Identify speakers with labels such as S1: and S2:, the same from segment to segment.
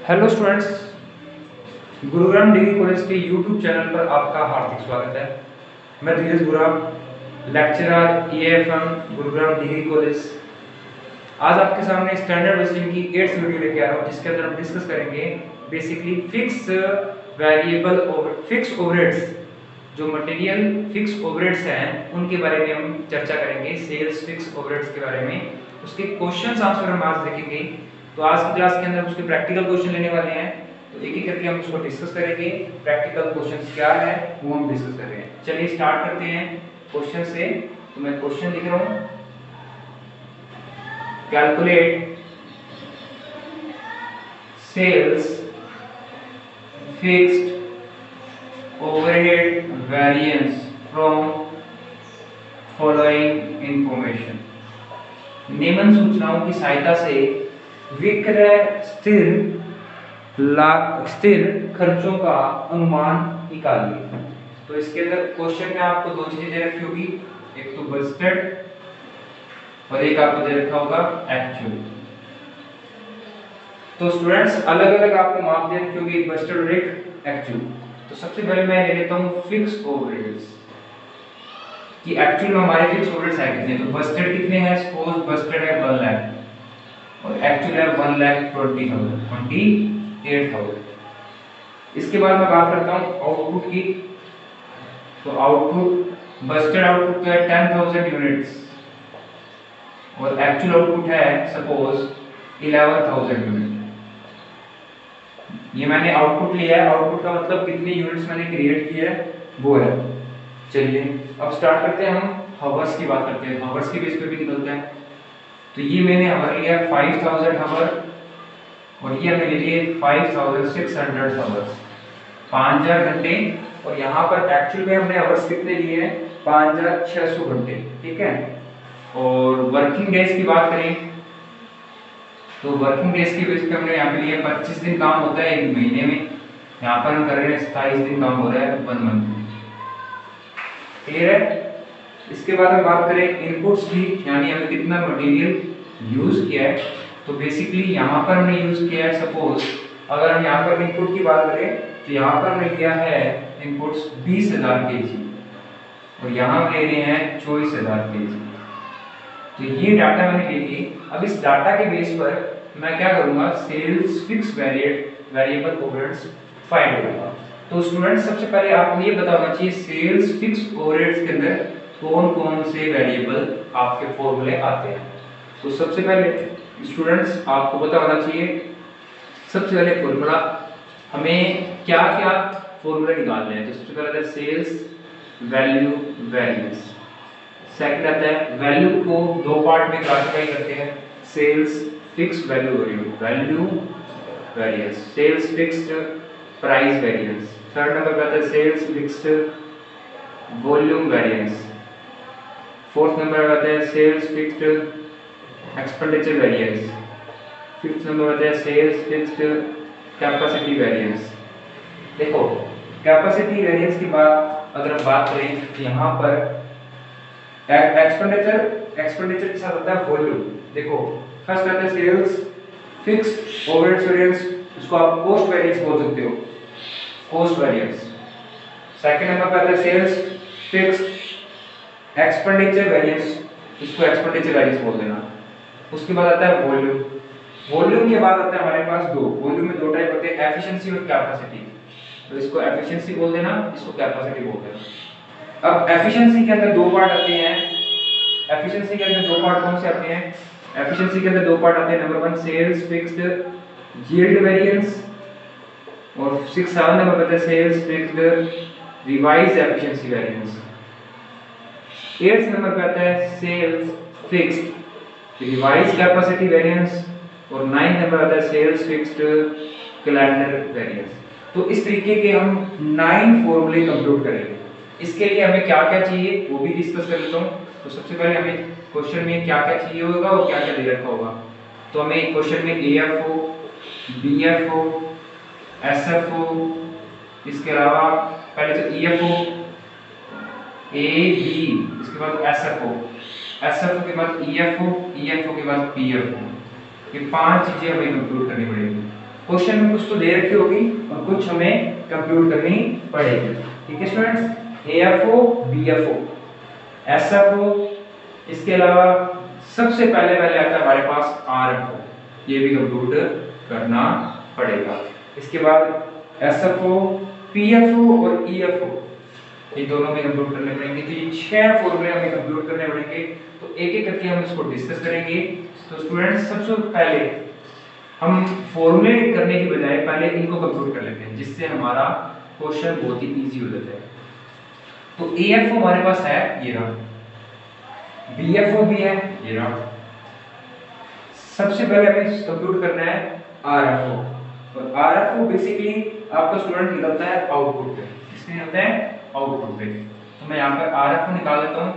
S1: Hello students, Gurugram degree college के YouTube channel पर आपका हार्दिक स्वागत है। मैं धीरज गुरा, lecturer EAFM Gurugram degree college. आज आपके सामने स्टैंडर्ड वेस्टिंग की 8th वीडियो लेके आ रहा हूँ, जिसके अंदर हम डिस्कस करेंगे बेसिकली फिक्स ओवरहेड्स। जो मटेरियल फिक्स ओवरहेड्स हैं उनके बारे में हम चर्चा करेंगे, सेल्स फिक्स ओवरहेड्स के बारे में। उसके क्वेश्चंस आंसर हम आज देखेंगे। तो आज की क्लास के अंदर उसके प्रैक्टिकल क्वेश्चन लेने वाले हैं, तो एक एक करके हम उसको डिस्कस करेंगे। प्रैक्टिकल क्वेश्चंस क्या है वो हम डिस्कस कर रहे हैं। चलिए स्टार्ट करते हैं क्वेश्चन से। तो मैं क्वेश्चन लिख रहा हूँ, calculate sales fixed overhead variance from following information। निम्न सूचनाओं की सहायता से विक्रय स्थिर खर्चों का अनुमान निकालिए। तो इसके अंदर क्वेश्चन में आपको दो चीजें दे रखी होगी, एक तो बजटेड और एक आपको दे रखा होगा एक्चुअल। तो स्टूडेंट्स अलग अलग आपको माप दे रखी होगी, बजटेड और एक एक्चुअल। तो सबसे पहले मैं ले लेता हूं फिक्स ओवरहेड्स कि एक्चुअल में हमारे फिक्स ओवरहेड्स है कितने। तो बजटेड कितने हैं, सपोज बजटेड है 1 लाख और एक्चुअल है 1,20,000। इसके बाद मैं बात करता हूं आउटपुट की। तो आउटपुट बजटेड आउटपुट है 10,000 यूनिट्स और एक्चुअल आउटपुट है सपोज 11,000 यूनिट। ये मैंने आउटपुट लिया है, आउटपुट का मतलब कितने यूनिट्स मैंने क्रिएट किए है वो है। चलिए अब स्टार्ट करते हैं, हम हावर्स की बात करते हैं, हावर्स के बेस पे भी निकलते हैं। तो ये मैंने हावर लिया 5000 हावर और ये मैंने लिए 5600 हावर्स, 5000 घंटे। और यहाँ पर एक्चुअल में हमने हावर्स कितने लिए हैं, 5600 घंटे, ठीक है। और वर्किंग डेज की बात करें तो वर्किंग डेज के बेस पे हमने यहाँ पे लिया 25 दिन काम होता है एक महीने में, यहाँ पर हम कर रहे हैं 27 दिन काम हो रहा है 1 मंथ में। क्लियर है। इसके बाद हम बात करें इनपुट्स की, यानी हमने कितना मटेरियल यूज किया है। तो बेसिकली यहाँ पर हमने यूज किया है, सपोज अगर हम यहाँ पर इनपुट की बात करें तो यहाँ पर हमने किया है इनपुट्स 20,000 kg और यहाँ हम ले रहे हैं 24,000 kg। तो ये डाटा मैंने ले ली। अब इस डाटा के बेस पर मैं क्या करूंगा, sales fix variable overheads find करूंगा। तो स्टूडेंट्स सबसे पहले आपको ये पता होना चाहिए सेल्स फिक्स ओवरहेड्स के अंदर कौन कौन से वेरिएबल आपके फॉर्मूले आते हैं। तो सबसे पहले स्टूडेंट्स आपको पता होना चाहिए, सबसे पहले फॉर्मूला हमें क्या क्या फॉर्मूले निकालने हैं। तो सबसे पहले आता है सेल्स वैल्यू वेरिएंस। सेकंड आता है वैल्यू को दो पार्ट में क्लासिफाई करते हैं, sales fix value variance, sales fixed price variance. Third number पे आता है sales fixed volume variance. Fourth number पे आता है sales fixed expenditure variance. Fifth number पे आता है सेल्स फिक्स्ड कैपेसिटी वेरिएंस। देखो कैपेसिटी वेरिएंस की बात अगर हम बात करें तो यहाँ पर एक्सपेंडिचर के साथ आता है वॉल्यूम। देखो फर्स्ट आता है सेल्स फिक्स्ड ओवरहेड्स वेरिएंस, इसको आप कॉस्ट वेरिएंस बोल सकते हो, कॉस्ट वेरिएंस। सेकंड नंबर पे आता है सेल्स फिक्स्ड एक्सपेंडिचर वेरिएंस, इसको एक्सपेंडिचर वेरिएंस बोल देना। उसके बाद आता है वॉल्यूम। वॉल्यूम के बाद आता है हमारे पास वॉल्यूम में दो टाइप होते हैं, एफिशिएंसी और कैपेसिटी। तो इसको एफिशिएंसी बोल देना, इसको कैपेसिटी बोल देना। अब एफिशिएंसी के अंदर दो पार्ट आते हैं। एफिशिएंसी के अंदर दो पार्ट कौन से आते हैं, एफिशिएंसी के अंदर दो पार्ट आते हैं। Number 1 sales fixed yield variance और 6-7 नंबर पे sales fixed revised efficiency variance. 8th number पे आता है sales fixed revised capacity variance और 9th नंबर आता है सेल्स फिक्स्ड कैलेंडर वेरिएंस। तो इस तरीके के हम 9 फॉर्मूले कंप्यूट करेंगे। इसके लिए हमें क्या क्या चाहिए वो भी डिस्कस कर लेता हूँ। तो सबसे पहले हमें क्वेश्चन में क्या क्या चाहिए होगा और क्या क्या दे रखा होगा। तो हमें क्वेश्चन में AFO, BFO, SFO, इसके अलावा पहले तो EFO, AB, इसके बाद SFO के बाद EFO के बाद PFO। ये 5 चीजें हमें कंप्यूट करनी पड़ेगी। क्वेश्चन में कुछ तो दे रखी होगी और कुछ हमें कंप्यूट करनी पड़ेगी। ठीक है स्टूडेंट्स, AFO, BFO, SFO, इसके अलावा सबसे पहले आता है हमारे पास RFO, ये भी कंप्यूट करना पड़ेगा। इसके बाद SFO, PFO और EFO, ये दोनों में कंप्यूट करने पड़ेंगे। तो ये 6 फॉर्मूले हमें कंप्यूट करने पड़ेंगे, तो एक एक करके हम इसको डिस्कस करेंगे। तो स्टूडेंट्स सबसे पहले हम फॉर्मूले करने की बजाय पहले इनको कंप्यूट कर लेते हैं, जिससे हमारा क्वेश्चन बहुत ही इजी हो जाता है। तो AFO हमारे पास है, ये रहा, BFO भी है, ये रहा। सबसे पहले हमें कंप्यूट करना है RFO, और RFO बेसिकली आपका स्टूडेंट निकलता है आउटपुट पे। इसमें निकलता है आउटपुट पे। तो मैं यहाँ पर RFO निकाल देता हूँ।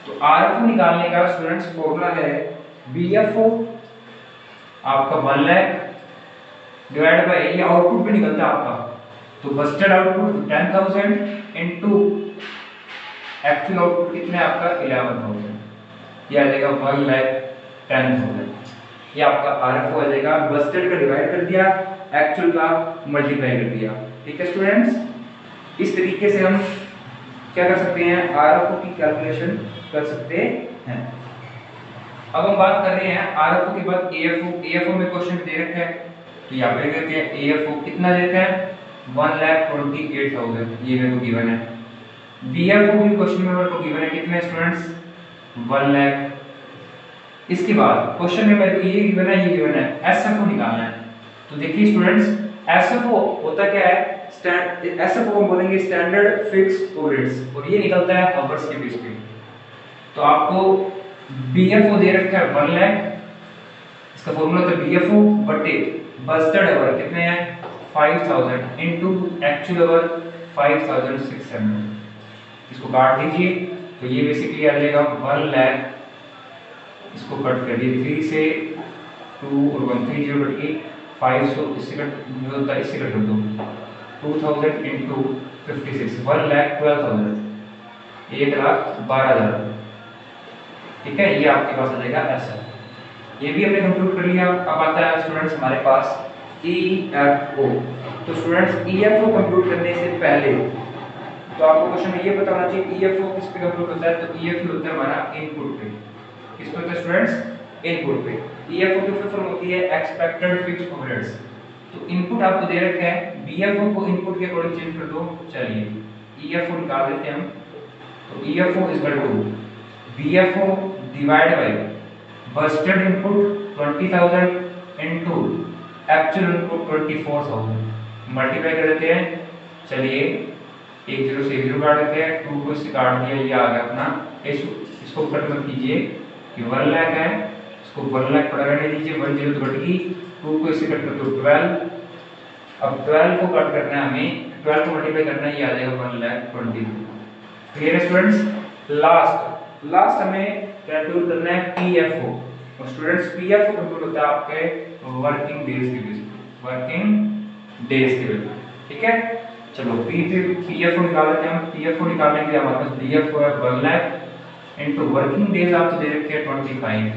S1: तो RFO निकालने का स्टूडेंट्स फॉर्मूला है BFO आपका 1 लाख डिवाइड बाय, ये आउटपुट पे निकलता है आपका, तो Busted output 10,000 into actual output कितने आपका 11,000, ये आ जाएगा 1,10,000। ये आपका RFO आ जाएगा। बस्टेड का डिवाइड कर दिया, एक्चुअल का मल्टीप्लाई कर दिया। ठीक है स्टूडेंट्स, इस तरीके से हम क्या कर सकते हैं, RFO की कैलकुलेशन कर सकते हैं। अब हम बात कर रहे हैं RFO के बाद AFO। AFO में क्वेश्चन दे रखा है, तो यहाँ पे देते हैं AFO कितना देते हैं 1,28,000, ये मेरे को गिवन है। BFO भी क्वेश्चन में मेरे को गिवन है, कितने स्टूडेंट्स 1 लाख। इसके बाद क्वेश्चन में मेरे को ये गिवन है, ये गिवन है, SFO निकालना है। तो देखिए स्टूडेंट्स, SFO होता क्या है, SFO हम बोलेंगे स्टैंडर्ड फिक्स ओवरहेड्स, और ये निकलता है आवर्स के बेस पे। तो आपको BFO दे रखा है 1 लाख, इसका फॉर्मूला तो BFO बटे बस्टेड आवर कितने हैं 5,000 इनटू एक्चुअल आवर 5,600। इसको काट दीजिए, तो ये बेसिकली आ जाएगा 1 लाख, इसको कट कर दिए 3 से 2 और 1 3 0 कट के 500, इससे कट कर दो 2,000 इनटू 56, 1,12,000, 1,12,000। ठीक है, ये आपके पास आ जाएगा ऐसा। ये भी हमने कंप्यूट कर लिया। अब आता है स्टूडेंट्स हमारे पास EFO। तो स्टूडेंट्स EFO कंप्यूट करने से पहले तो आपको क्वेश्चन में ये पता होना चाहिए EFO किस पे कंप्यूट होता है। तो EFO होता है हमारा इनपुट पे। किस पे होता है स्टूडेंट्स, इनपुट पे। EFO की फुल फॉर्म होती है एक्सपेक्टेड फिक्स्ड ओवरहेड्स। तो इनपुट आपको दे रखा है, BFO को इनपुट के अकॉर्डिंग चेंज कर दो। चलिए EFO निकाल देते हैं हम। तो EFO is equal to BFO divide by budgeted input 20,000 into actual input 24,000, multiply कर देते हैं। चलिए 1 0 से 0 काट देते हैं, 2 को इससे काट दिया, ये आ गया अपना। इसको कट मत कीजिए कि 1 लाख है, इसको 1 लाख पड़ा रहने दीजिए, 1 0 तो कट गई, 2 को इससे कट कर दो 12। अब 12 को कट करना है हमें, 12 को मल्टीप्लाई करना है, ये आ जाएगा 1,20,000। क्लियर है स्टूडेंट्स। लास्ट हमें कैलकुलेट करना है PFO। और स्टूडेंट्स PFO कंप्यूट होता है आपके वर्किंग डेज के बेस पे, वर्किंग डेज के बेस पे। ठीक है, चलो PFO निकाल लेते हैं हम। PFO निकालने के लिए हमारे पास BFO है 1 लाख इनटू वर्किंग डेज आपको दे रखे हैं 25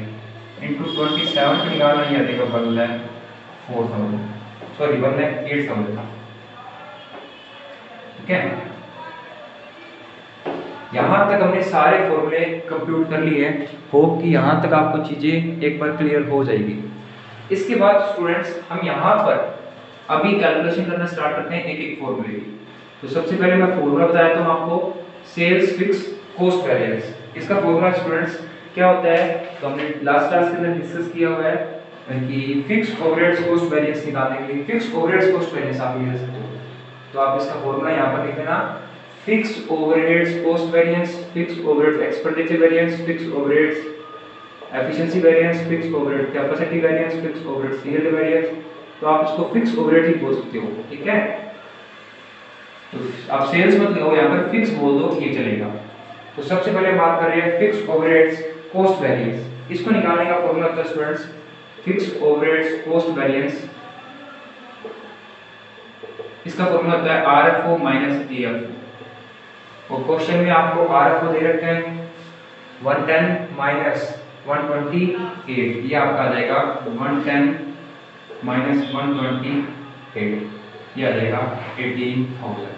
S1: इनटू 27 पे निकालना, ये आ जाएगा 1,04,000, सॉरी 1,08,000। ठीक है, यहाँ तक हमने सारे फॉर्मूले कंप्यूट कर लिए हैं। होप कि यहाँ तक आपको चीजें एक बार क्लियर हो जाएगी। इसके बाद स्टूडेंट्स हम यहाँ पर अभी कैलकुलेशन करना स्टार्ट करते हैं एक एक फॉर्मूले की। तो सबसे पहले मैं फॉर्मूला बताया था आपको, सेल्स फिक्स कॉस्ट वेरिएंस। इसका फॉर्मूला स्टूडेंट्स क्या होता है, तो हमने लास्ट क्लास के अंदर डिस्कस किया हुआ है कि फिक्स ओवरहेड्स कॉस्ट वेरिएंस निकालने के लिए फिक्स ओवरहेड्स कॉस्ट वेरिएंस आप लिख सकते हो। तो आप इसका फॉर्मूला यहाँ पर लिख देना, fixed overheads cost variance, fixed overheads expenditure variance, fixed overheads efficiency variance, fixed overhead capacity variance, fixed overhead yield variance. तो आप इसको फिक्स्ड ओवरहेड ही बोल सकते हो। ठीक है, तो आप सेल्स मत लगाओ, यहाँ पर फिक्स बोल दो, ये चलेगा। तो सबसे पहले बात कर रहे हैं फिक्स्ड ओवरहेड्स कॉस्ट वेरिएंस। इसको निकालने का फॉर्मूला होता है students fixed overheads cost variance. इसका फॉर्मूला होता है RFO माइनस AFO। और क्वेश्चन में आपको RFO दे रखे हैं 110 माइनस 128, ये आपका आ जाएगा 110 माइनस 128 8 ये आ जाएगा 18,000।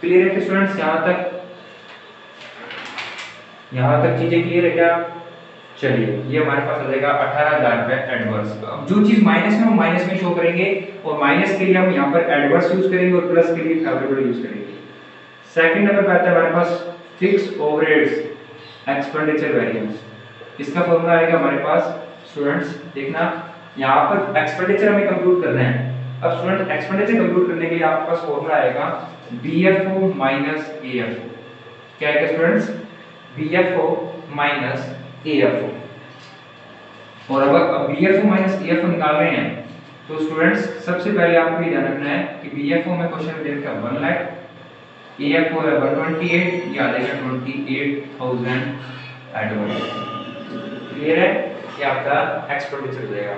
S1: क्लियर है स्टूडेंट्स? यहाँ तक चीजें क्लियर है क्या? चलिए ये हमारे पास आ जाएगा 18,000 रुपए एडवर्स। अब जो चीज माइनस में वो माइनस में शो करेंगे, और माइनस के लिए हम यहाँ पर एडवर्स यूज करेंगे और प्लस के लिए फेवरेबल यूज करेंगे। सेकंड नंबर पे आता है हमारे पास फिक्स ओवरहेड्स एक्सपेंडिचर वेरिएंस। इसका फॉर्मूला आएगा हमारे पास स्टूडेंट्स, देखना यहाँ पर एक्सपेंडिचर हमें कंप्यूट करना है। अब स्टूडेंट एक्सपेंडिचर कंप्यूट करने के लिए आपके पास फॉर्मूला आएगा बीएफओ माइनस एएफओ। क्या आएगा स्टूडेंट्स? बीएफओ minus AFO. और अब बीएफओ माइनस एएफओ निकाल रहे हैं तो स्टूडेंट्स सबसे पहले आपको ये ध्यान रखना है कि बीएफओ में क्वेश्चन में दे रखा है 1 लाख, एएफओ है 128, ये आ जाएगा 28,000 एडवर्स। क्लियर है? ये आपका एक्सपेंडिचर हो जाएगा।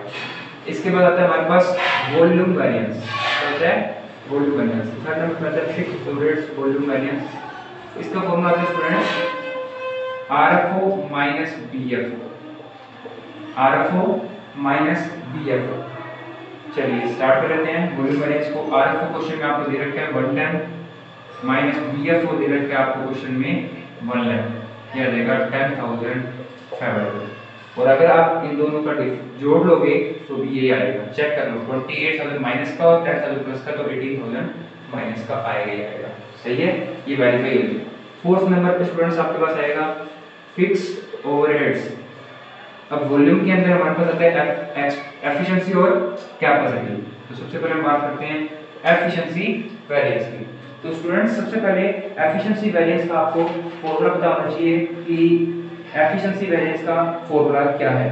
S1: इसके बाद आता है हमारे पास वॉल्यूम वेरिएंस। क्या होता है? Volume variance. थर्ड नंबर पे आता है फिक्स्ड ओवरहेड्स वॉल्यूम वेरिएंस। इसका फॉर्मूला आता है students RFO minus BFO, RFO minus BFO. चलिए स्टार्ट कर लेते हैं वॉल्यूम वेरिएंस को। आरएफओ क्वेश्चन में आपको दे रखा है 110 माइनस बीएफओ दे रखा है आपको क्वेश्चन में 1 लाख, यह देगा 10,000 फेवरेबल। और अगर आप इन दोनों का जोड़ लोगे तो भी ये आएगा। चेक कर लो 28,000 माइनस का और 10,000 प्लस का, तो 18,000 माइनस का आएगा ही आएगा। सही है? ये वेरीफाई हो गया। फोर्थ नंबर पे स्टूडेंट्स आपके पास आएगा फिक्स्ड ओवरहेड्स। अब वॉल्यूम के अंदर हमारे पास आता है एफिशिएंसी और कैपेसिटी। तो सबसे पहले हम बात करते हैं एफिशिएंसी वेरिएंस की। तो स्टूडेंट्स सबसे पहले एफिशिएंसी वेरिएंस का आपको फॉर्मूला पता होना चाहिए कि एफिशिएंसी वेरिएंस का फॉर्मूला क्या है।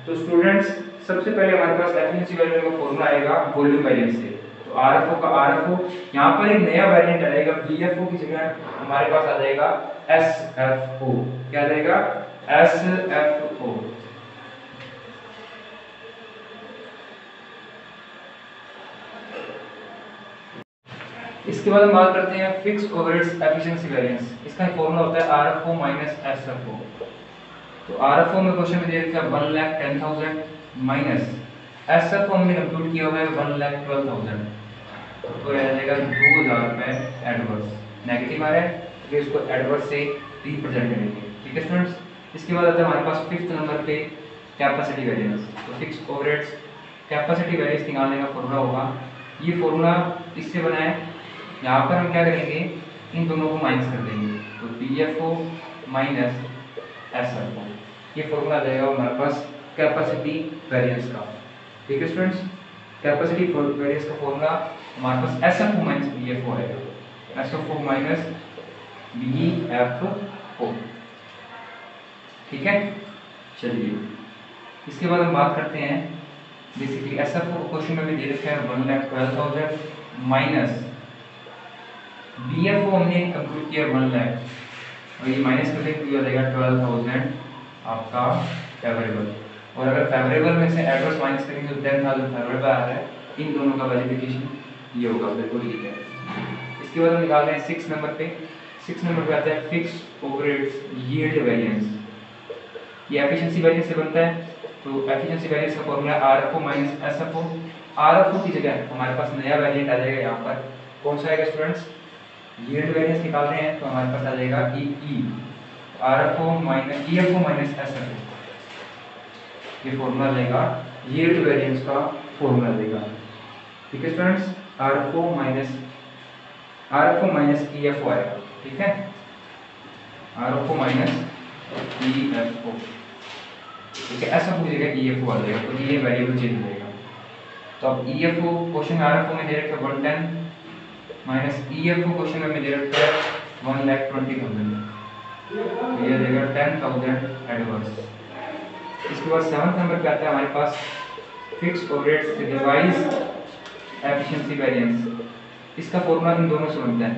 S1: तो स्टूडेंट्स सबसे पहले हमारे पास एफिशिएंसी वेरिएंस का फॉर्मूला आएगा वॉल्यूम वेरिएंस से। तो आरएफओ का आरएफओ, यहाँ पर एक नया वेरिएंट आएगा, बीएफओ की जगह हमारे पास आ जाएगा एसएफओ। क्या आ जाएगा? एसएफओ। इसके बाद हम बात करते हैं फिक्स्ड ओवरहेड्स एफिशिएंसी वेरिएंस। इसका फॉर्मूला होता है आरएफओ माइनस एसएफओ। तो आरएफओ में क्वेश्चन में दे रखा है 1,10,000 माइनस एसएफओ हमने कंप्यूट किया हुआ है 1,12,000, तो यह आ जाएगा 2,000 रुपए एडवर्स। नेगेटिव आ रहा है तो इसको एडवर्स से रिप्रेजेंट करेंगे। ठीक है स्टूडेंट्स? इसके बाद आता है हमारे पास फिफ्थ नंबर पे कैपेसिटी वेरिएंस। तो फिक्स्ड ओवरहेड्स कैपेसिटी वेरिएंस निकालने का फॉर्मूला होगा, ये फॉर्मूला इससे बना है। यहाँ पर हम क्या करेंगे, इन दोनों को माइनस कर देंगे, तो बीएफओ माइनस एसएफओ, ये फॉर्मूला आ जाएगा हमारे पास कैपेसिटी वेरिएंस का। ठीक है स्टूडेंट्स? कैपेसिटी वेरिएंस का फॉर्मूला हमारे पास एसएफओ माइनस बीएफओ आएगा, एसएफओ माइनस बीएफओ। ठीक है? चलिए इसके बाद हम बात करते हैं बेसिकली एसएफओ को क्वेश्चन में भी दे रखा है 1,12,000 माइनस बीएफओ हमने कंप्यूट किया 1 लाख, और ये माइनस करने के लिए आ जाएगा 12,000 आपका फेवरेबल। और अगर फेवरेबल में से एडवर्स माइनस करेंगे तो 10,000 फेवरेबल आ रहा है। इन दोनों का वेरिफिकेशन ये होगा, बिल्कुल ठीक है। इसके बाद हम निकाल रहे हैं 6 नंबर पे। 6 नंबर पे आता है फिक्स्ड ओवरहेड्स यील्ड वेरिएंस। ये एफिशिएंसी वेरिएंस से बनता है। तो एफिशिएंसी वेरिएंस का formula RFO minus SFO. RFO की जगह हमारे पास नया वेरिएंट आ जाएगा, यहाँ पर कौन सा आएगा स्टूडेंट्स? यील्ड वेरिएंस निकाल रहे हैं तो हमारे पास आ जाएगा ई आरएफओ माइनस ईएफओ माइनस एसएफओ। ये फॉर्मूला देगा यील्ड वेरिएंस का फॉर्मूला देगा। ठीक है स्टूडेंट्स? आरएफओ माइनस ईएफओ आएगा। ठीक है? RFO minus EFO. ठीक है? एसएफओ की जगह ईएफओ आ जाएगा, तो ये वेरिएबल चेंज हो जाएगा। तो अब ईएफओ क्वेश्चन आरएफओ में दे रखा है 110 माइनस ईएफओ क्वेश्चन में दे रखा है 1,20,000, तो ये देगा 10,000 एडवर्स। इसके बाद 7th नंबर पे आता है हमारे पास fixed overheads revise efficiency variance. इसका फॉर्मूला इन दोनों से बनता है।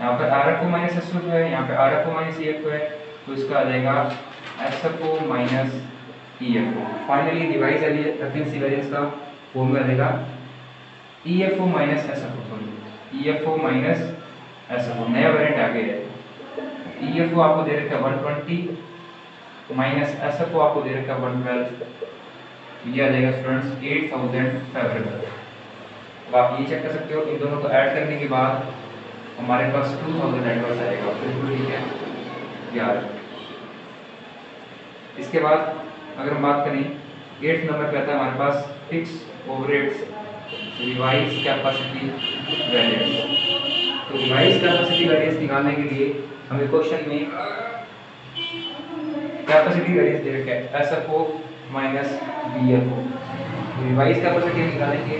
S1: यहाँ पर आरएफओ माइनस एसएफओ है, यहाँ पे आरएफओ माइनस ईएफओ है, तो इसका आ जाएगा SFO minus EFO. Finally revise efficiency variance का फॉर्मूला देगा EFO minus SFO, sorry EFO minus SFO. नया वेरिएंट आ गया है। ईएफओ आपको दे रखा है 120 माइनस एसएफओ आपको दे रखा है 112, ये आ जाएगा स्टूडेंट्स 8,000 फेवरेबल। अब आप ये चेक कर सकते हो, इन दोनों को ऐड करने के बाद हमारे पास 2000 एडवर्स आएगा। बिल्कुल ठीक है यार। इसके बाद अगर हम बात करें 8th नंबर पे आता है हमारे पास fix overheads revise capacity variance. तो रिवाइज कैपेसिटी वैरिएंस निकालने के लिए हमें क्वेश्चन में कैपेसिटी वैरिएंस दे रखा है SFO minus BFO। Revise capacity निकालेंगे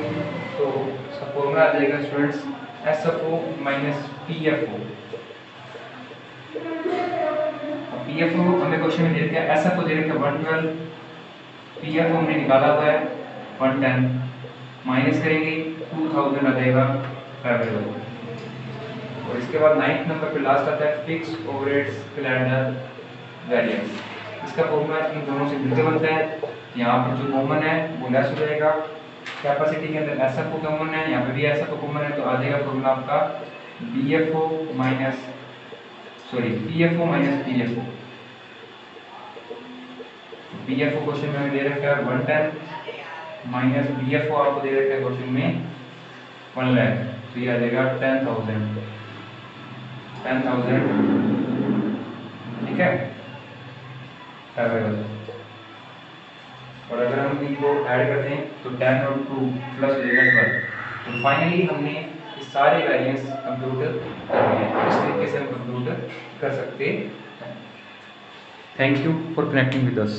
S1: तो इसका फॉर्मूला आ जाएगा students SFO minus PFO। PFO हमें क्वेश्चन में दे रखा है, SFO दे रखा है 112, PFO हमने निकाला हुआ है 110, माइनस करेंगे 2000 आ जाएगा फेवरेबल। और इसके बाद 9th नंबर पे लास्ट आता है फिक्स ओवरहेड्स कैलेंडर वेरिएंस। इसका फॉर्मूला इन दोनों से मिलकर बनता है। यहाँ पर जो कॉमन है वो लेस हो जाएगा, कैपेसिटी के अंदर SFO कॉमन है, यहाँ पे भी SFO कॉमन है, तो आ जाएगा फॉर्मूला आपका PFO minus PFO। PFO question में दे रखा है 110 माइनस BFO आपको दे रखा है क्वेश्चन में 1 लाख, तो ये आ जाएगा 10,000। ठीक है फेवरेबल। और अगर हम इनको ऐड करते हैं तो 10 और 2 प्लस हो जाएगा 12। तो फाइनली हमने ये सारे वेरिएंस कंप्यूटर कर लिए हैं। इस तरीके से हम कंप्यूटर कर सकते हैं। Thank you for connecting with us.